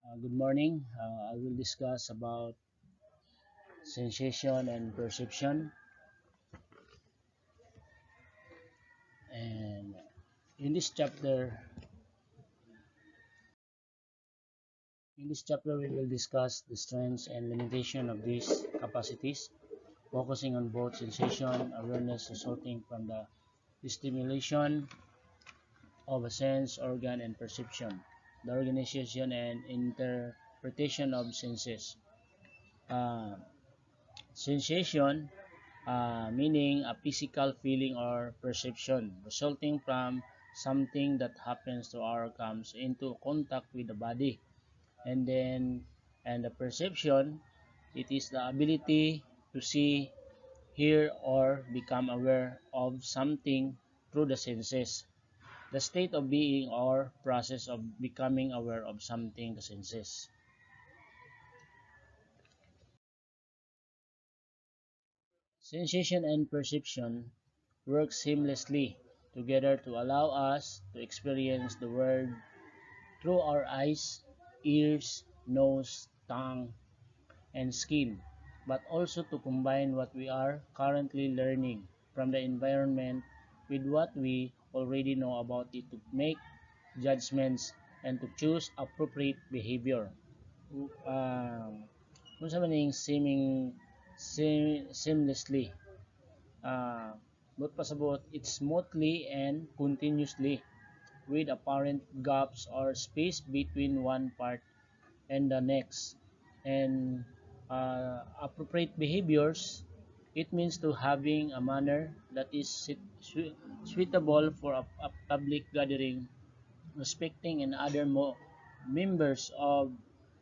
Good morning. I will discuss about sensation and perception. And in this chapter, we will discuss the strengths and limitation of these capacities, focusing on both sensation awareness resulting from the stimulation of a sense organ and perception, the organization and interpretation of senses. Uh, Sensation meaning a physical feeling or perception resulting from something that happens to or comes into contact with the body. And the perception, it is the ability to see, hear, or become aware of something through the senses. The state of being or process of becoming aware of something, the senses. Sensation and perception work seamlessly together to allow us to experience the world through our eyes, ears, nose, tongue, and skin, but also to combine what we are currently learning from the environment with what we already know about it to make judgments and to choose appropriate behavior. Kung sa maning seamlessly, uh, but pasabot it's smoothly and continuously with apparent gaps or space between one part and the next. And appropriate behaviors, it means to having a manner that is suitable for a public gathering, respecting and other members of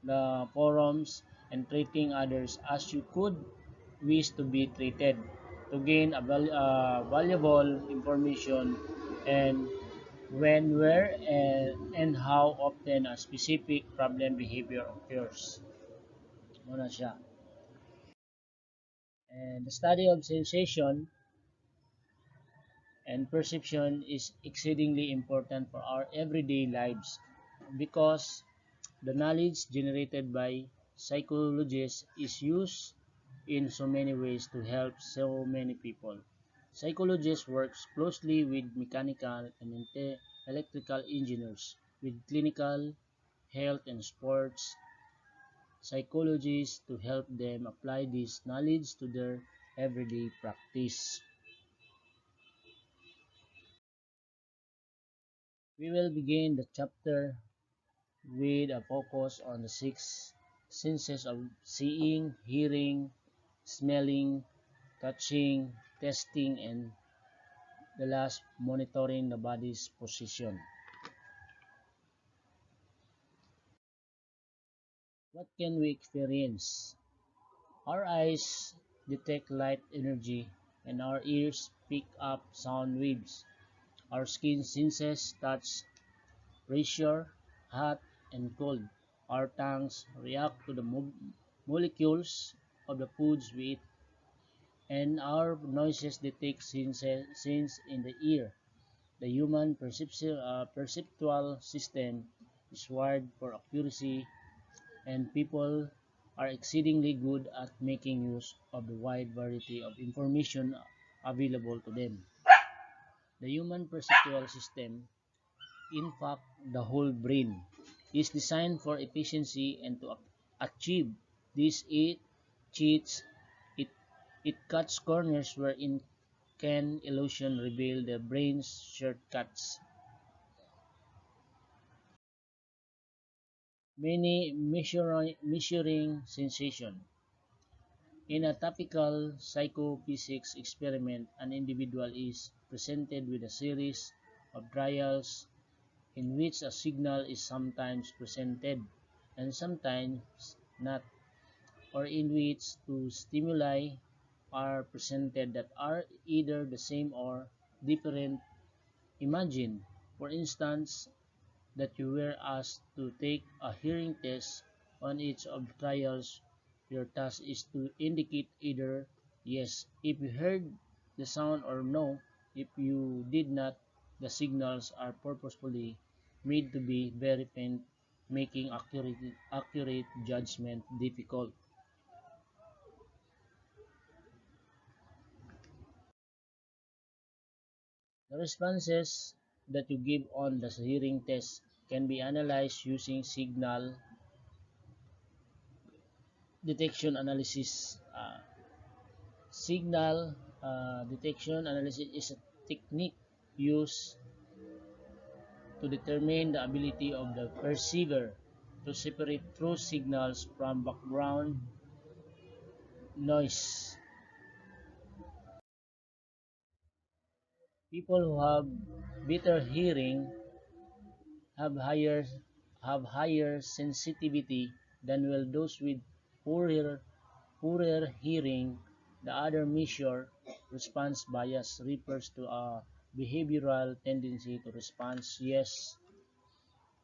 the forums, and treating others as you could wish to be treated to gain valuable information and when, where, and how often a specific problem behavior occurs. Muna siya. And the study of sensation and perception is exceedingly important for our everyday lives because the knowledge generated by psychologists is used in so many ways to help so many people. Psychologists work closely with mechanical and electrical engineers, with clinical, health, and sports psychologists to help them apply this knowledge to their everyday practice. We will begin the chapter with a focus on the six senses of seeing, hearing, smelling, touching, testing, and the last, monitoring the body's position. What can we experience? Our eyes detect light energy, and our ears pick up sound waves. Our skin senses touch, pressure, hot and cold. Our tongues react to the molecules of the foods we eat, and our noises detect sense in the ear. The human perceptual system is wired for accuracy, and people are exceedingly good at making use of the wide variety of information available to them. The human perceptual system, in fact the whole brain, is designed for efficiency, and to achieve this it cheats, it, it cuts corners wherein can illusion reveal the brain's shortcuts. Many measuring sensation. In a typical psychophysics experiment, an individual is presented with a series of trials in which a signal is sometimes presented and sometimes not, or in which two stimuli are presented that are either the same or different. Imagine, for instance, that you were asked to take a hearing test. On each of the trials, your task is to indicate either yes if you heard the sound or no if you did not. The signals are purposefully made to be very faint making accurate judgment difficult. The responses that you give on the hearing test can be analyzed using detection analysis. Signal detection analysis is a technique used to determine the ability of the perceiver to separate true signals from background noise. People who have better hearing have higher sensitivity than will those with poorer poorer hearing. The other measure, response bias, refers to a behavioral tendency to respond yes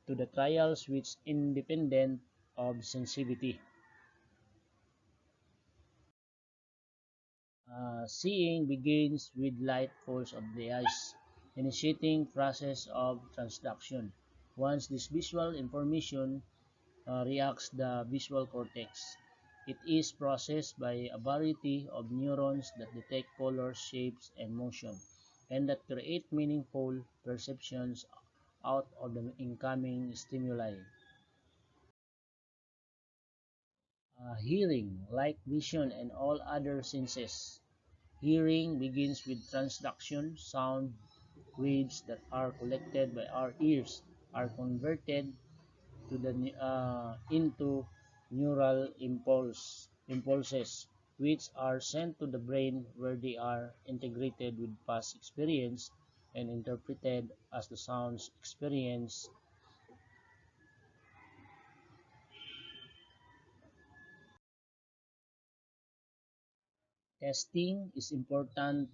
to the trials which independent of sensitivity. Seeing begins with light force of the eyes, initiating process of transduction. Once this visual information reacts the visual cortex, it is processed by a variety of neurons that detect colors, shapes, and motion, and that create meaningful perceptions out of the incoming stimuli. Hearing, like vision and all other senses, hearing begins with transduction. Sound waves that are collected by our ears are converted into neural impulses, which are sent to the brain where they are integrated with past experience and interpreted as the sounds experience. Testing is important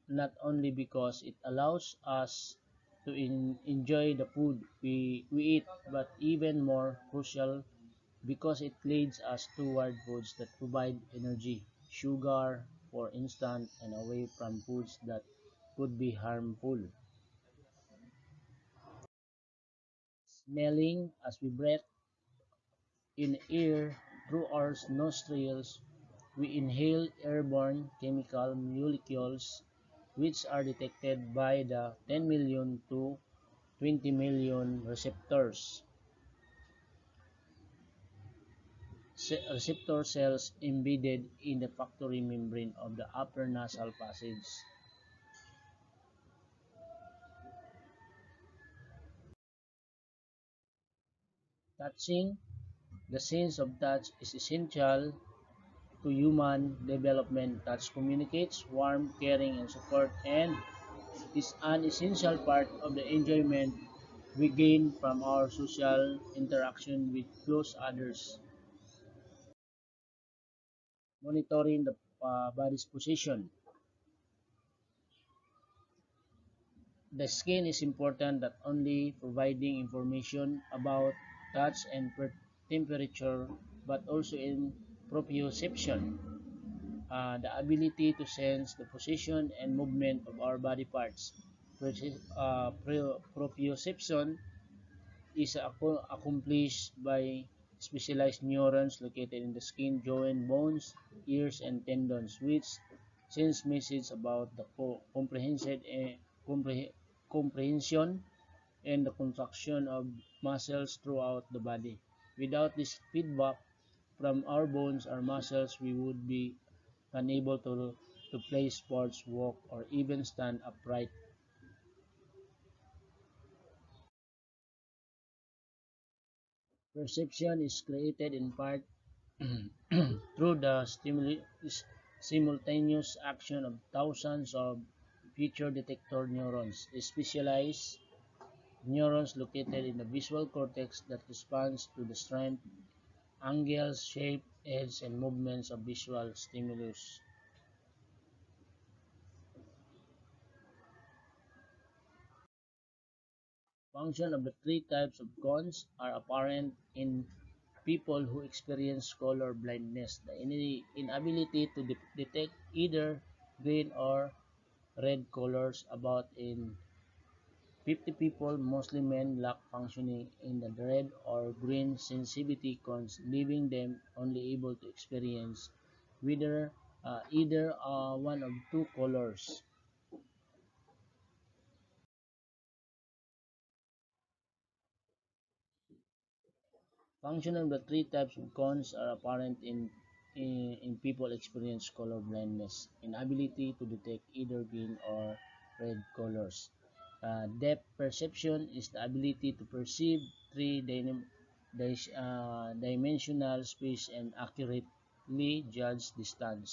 not only because it allows us to enjoy the food we eat, but even more crucial because it leads us toward foods that provide energy, sugar, for instance, and away from foods that could be harmful. Smelling, as we breathe in air through our nostrils, we inhale airborne chemical molecules which are detected by the 10 million to 20 million receptor cells embedded in the factory membrane of the upper nasal passage. Touching, the sense of touch is essential to human development. Touch communicates warmth, caring, and support, and is an essential part of the enjoyment we gain from our social interaction with close others. Monitoring the body's position. The skin is important not only providing information about touch and temperature, but also in proprioception, the ability to sense the position and movement of our body parts. Proprioception is accomplished by specialized neurons located in the skin, joint, bones, ears, and tendons, which sends messages about the compre- comprehension and the contraction of muscles throughout the body. Without this feedback from our bones or muscles, we would be unable to play sports, walk, or even stand upright. Perception is created in part through the simultaneous action of thousands of feature detector neurons, specialized neurons located in the visual cortex that responds to the strength, angles, shape, edge, and movements of visual stimulus. Function of the three types of cones are apparent in people who experience color blindness. The inability to detect either green or red colors about in 50 people, mostly men, lack functioning in the red or green sensitivity cones, leaving them only able to experience either one of two colors. Function of the three types of cones are apparent in people experience color blindness, inability to detect either green or red colors. Depth perception is the ability to perceive dimensional space and accurately judge distance.